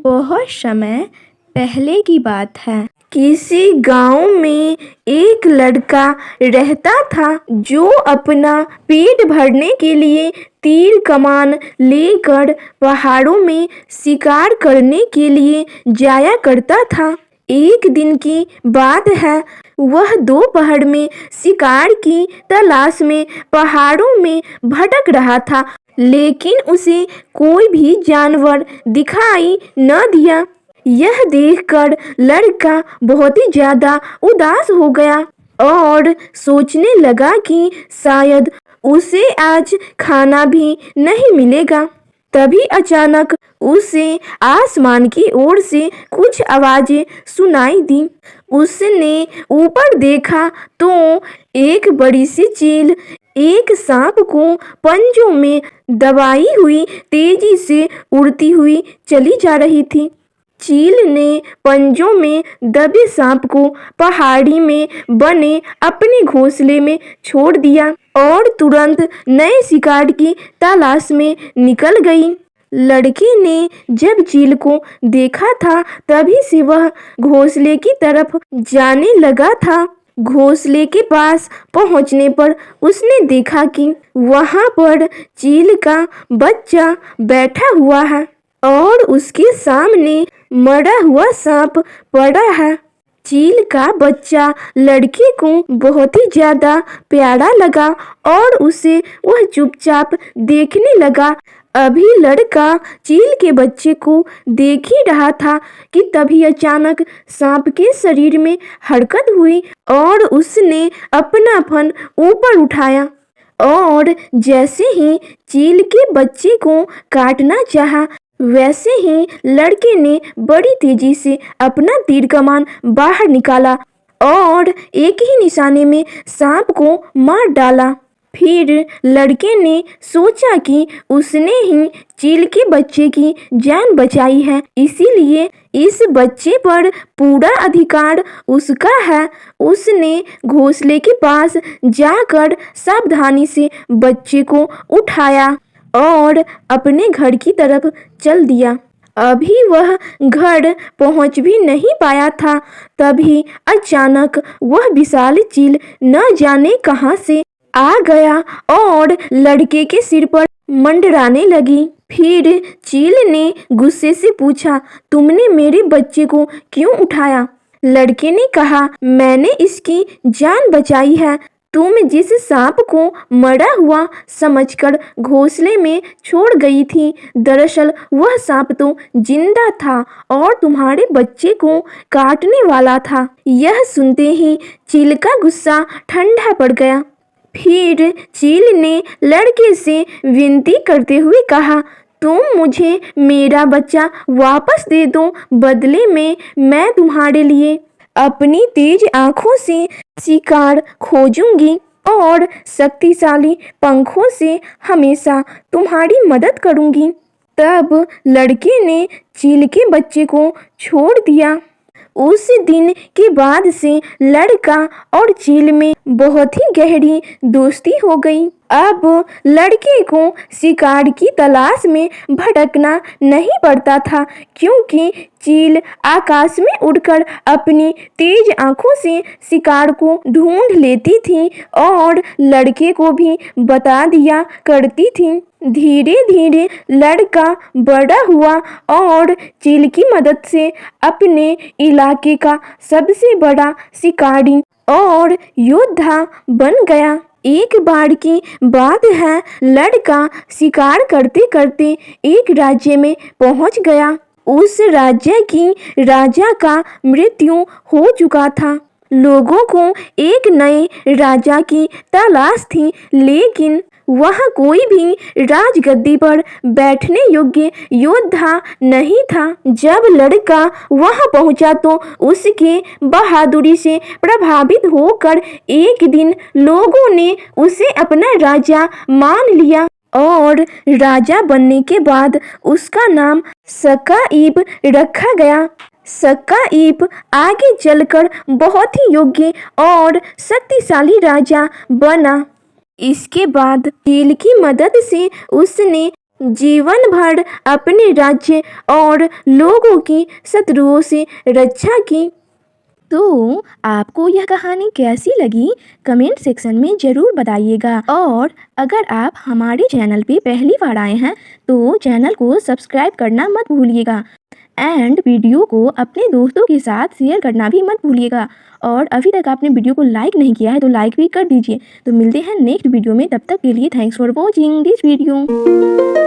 बहुत समय पहले की बात है। किसी गांव में एक लड़का रहता था जो अपना पेट भरने के लिए तीर कमान लेकर पहाड़ों में शिकार करने के लिए जाया करता था। एक दिन की बात है, वह दोपहर में शिकार की तलाश में पहाड़ों में भटक रहा था, लेकिन उसे कोई भी जानवर दिखाई न दिया। यह देखकर लड़का बहुत ही ज्यादा उदास हो गया और सोचने लगा कि शायद उसे आज खाना भी नहीं मिलेगा। तभी अचानक उसे आसमान की ओर से कुछ आवाजें सुनाई दी। उसने ऊपर देखा तो एक बड़ी सी चील एक सांप को पंजों में दबाई हुई तेजी से उड़ती हुई चली जा रही थी। चील ने पंजों में दबे सांप को पहाड़ी में बने अपने घोंसले में छोड़ दिया और तुरंत नए शिकार की तलाश में निकल गई। लड़के ने जब चील को देखा था तभी से वह घोंसले की तरफ जाने लगा था। घोंसले के पास पहुंचने पर उसने देखा कि वहां पर चील का बच्चा बैठा हुआ है और उसके सामने मरा हुआ सांप पड़ा है। चील का बच्चा लड़के को बहुत ही ज्यादा प्यारा लगा और उसे वह चुपचाप देखने लगा। अभी लड़का चील के बच्चे को देख ही रहा था कि तभी अचानक सांप के शरीर में हरकत हुई और उसने अपना फन ऊपर उठाया और जैसे ही चील के बच्चे को काटना चाहा, वैसे ही लड़के ने बड़ी तेजी से अपना तीर कमान बाहर निकाला और एक ही निशाने में सांप को मार डाला। फिर लड़के ने सोचा कि उसने ही चील के बच्चे की जान बचाई है, इसीलिए इस बच्चे पर पूरा अधिकार उसका है। उसने घोंसले के पास जाकर सावधानी से बच्चे को उठाया और अपने घर की तरफ चल दिया। अभी वह घर पहुंच भी नहीं पाया था, तभी अचानक वह विशाल चील न जाने कहां से आ गया और लड़के के सिर पर मंडराने लगी। फिर चील ने गुस्से से पूछा, तुमने मेरे बच्चे को क्यों उठाया? लड़के ने कहा, मैंने इसकी जान बचाई है। तुम जिस सांप को मरा हुआ समझकर घोंसले में छोड़ गई थी, दरअसल वह सांप तो जिंदा था और तुम्हारे बच्चे को काटने वाला था। यह सुनते ही चील का गुस्सा ठंडा पड़ गया। फिर चील ने लड़के से विनती करते हुए कहा, तुम मुझे मेरा बच्चा वापस दे दो, बदले में मैं तुम्हारे लिए अपनी तेज आंखों से शिकार खोजूंगी और शक्तिशाली पंखों से हमेशा तुम्हारी मदद करूंगी। तब लड़के ने चील के बच्चे को छोड़ दिया। उस दिन के बाद से लड़का और चील में बहुत ही गहरी दोस्ती हो गई। अब लड़के को शिकार की तलाश में भटकना नहीं पड़ता था, क्योंकि चील आकाश में उड़कर अपनी तेज आंखों से शिकार को ढूंढ लेती थी और लड़के को भी बता दिया करती थी। धीरे धीरे लड़का बड़ा हुआ और चील की मदद से अपने इलाके का सबसे बड़ा शिकारी और योद्धा बन गया। एक बार की बात है, लड़का शिकार करते करते एक राज्य में पहुंच गया। उस राज्य की राजा का मृत्यु हो चुका था। लोगों को एक नए राजा की तलाश थी, लेकिन वहाँ कोई भी राजगद्दी पर बैठने योग्य योद्धा नहीं था। जब लड़का वहाँ पहुँचा तो उसके बहादुरी से प्रभावित होकर एक दिन लोगों ने उसे अपना राजा मान लिया और राजा बनने के बाद उसका नाम सकाईब रखा गया। सकाईब आगे चलकर बहुत ही योग्य और शक्तिशाली राजा बना। इसके बाद चील की मदद से उसने जीवन भर अपने राज्य और लोगों की शत्रुओं से रक्षा की। तो आपको यह कहानी कैसी लगी कमेंट सेक्शन में ज़रूर बताइएगा। और अगर आप हमारे चैनल पे पहली बार आए हैं तो चैनल को सब्सक्राइब करना मत भूलिएगा एंड वीडियो को अपने दोस्तों के साथ शेयर करना भी मत भूलिएगा। और अभी तक आपने वीडियो को लाइक नहीं किया है तो लाइक भी कर दीजिए। तो मिलते हैं नेक्स्ट वीडियो में, तब तक के लिए thanks for watching this video.